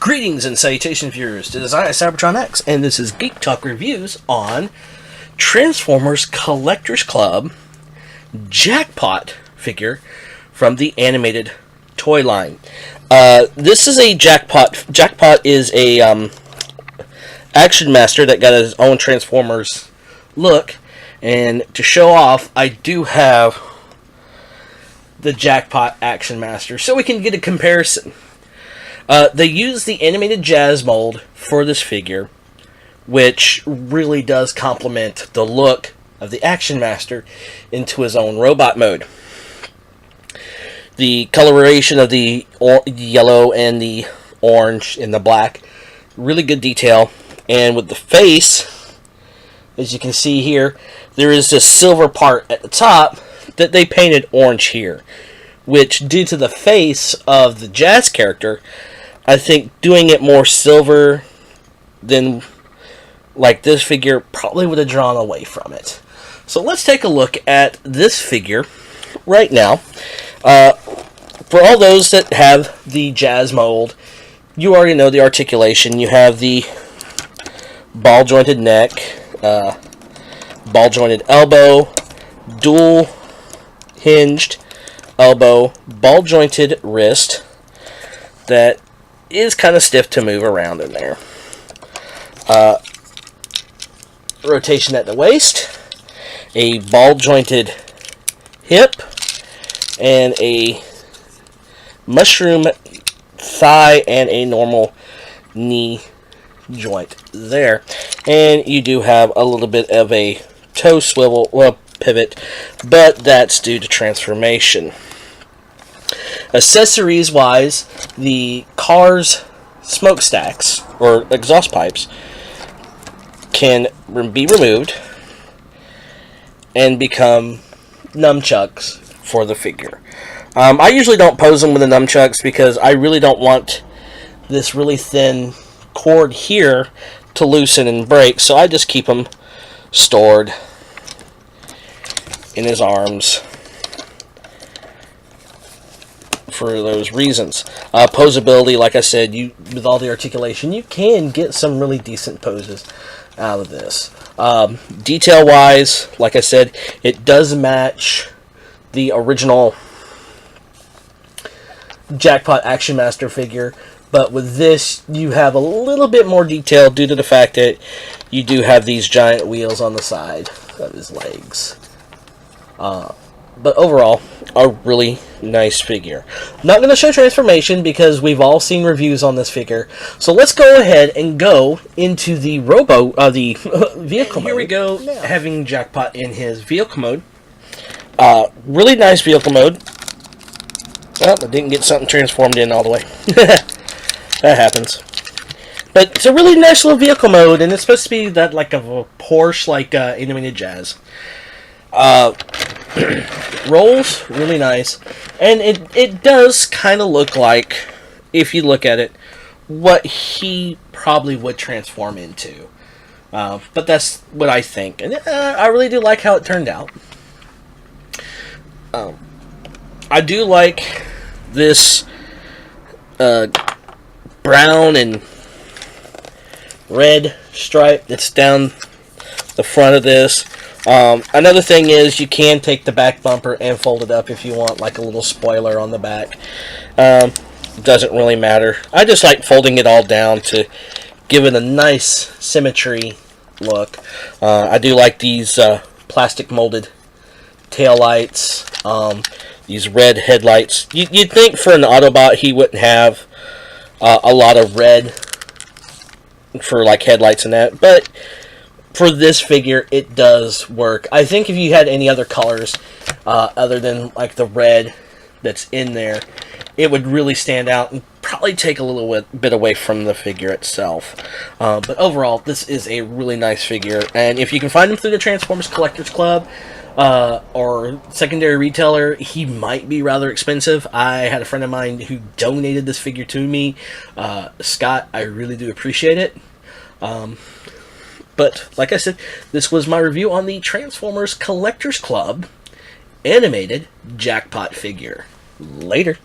Greetings and salutations, viewers. This is I, Cybertron X, and this is Geek Talk Reviews on Transformers Collectors Club Jackpot figure from the animated toy line. This is a Jackpot. Jackpot is a Action Master that got his own Transformers look, and to show off, I do have the Jackpot Action Master, so we can get a comparison. They use the animated jazz mold for this figure, which really does complement the look of the Action Master into his own robot mode. The coloration of the yellow and the orange and the black, really good detail. And with the face, as you can see here, there is this silver part at the top that they painted orange here, which, due to the face of the jazz character, I think doing it more silver than like this figure probably would have drawn away from it. So let's take a look at this figure right now. For all those that have the jazz mold, you already know the articulation. You have the ball jointed neck, ball jointed elbow, dual hinged elbow, ball jointed wrist that is kind of stiff to move around in there. Rotation at the waist, a ball jointed hip, and a mushroom thigh and a normal knee joint there. And you do have a little bit of a toe swivel, well, pivot, but that's due to transformation. Accessories wise, the car's smokestacks or exhaust pipes can be removed and become nunchucks for the figure. I usually don't pose them with the nunchucks because I really don't want this really thin cord here to loosen and break, so I just keep them stored in his arms for those reasons. Posability, like I said, with all the articulation, you can get some really decent poses out of this. Detail wise, like I said, it does match the original Jackpot Action Master figure, but with this you have a little bit more detail due to the fact that you do have these giant wheels on the side of his legs. But overall, a really nice figure. I'm not going to show transformation because we've all seen reviews on this figure. So let's go ahead and go into the vehicle mode. Here we go, having Jackpot in his vehicle mode. Really nice vehicle mode. Oh, I didn't get something transformed in all the way. That happens. But it's a really nice little vehicle mode, and it's supposed to be that like of a Porsche, like animated jazz. Rolls really nice, and it does kind of look like, if you look at it, what he probably would transform into. But that's what I think, and I really do like how it turned out. I do like this brown and red stripe that's down the front of this. Another thing is you can take the back bumper and fold it up if you want, like a little spoiler on the back. Doesn't really matter. I just like folding it all down to give it a nice symmetry look. I do like these plastic molded tail lights. These red headlights. You'd think for an Autobot he wouldn't have a lot of red for like headlights and that, but for this figure, it does work. I think if you had any other colors other than like the red that's in there, it would really stand out and probably take a little bit away from the figure itself. But overall, this is a really nice figure. And if you can find him through the Transformers Collectors Club or secondary retailer, he might be rather expensive. I had a friend of mine who donated this figure to me. Scott, I really do appreciate it. But, like I said, this was my review on the Transformers Collectors Club animated Jackpot figure. Later.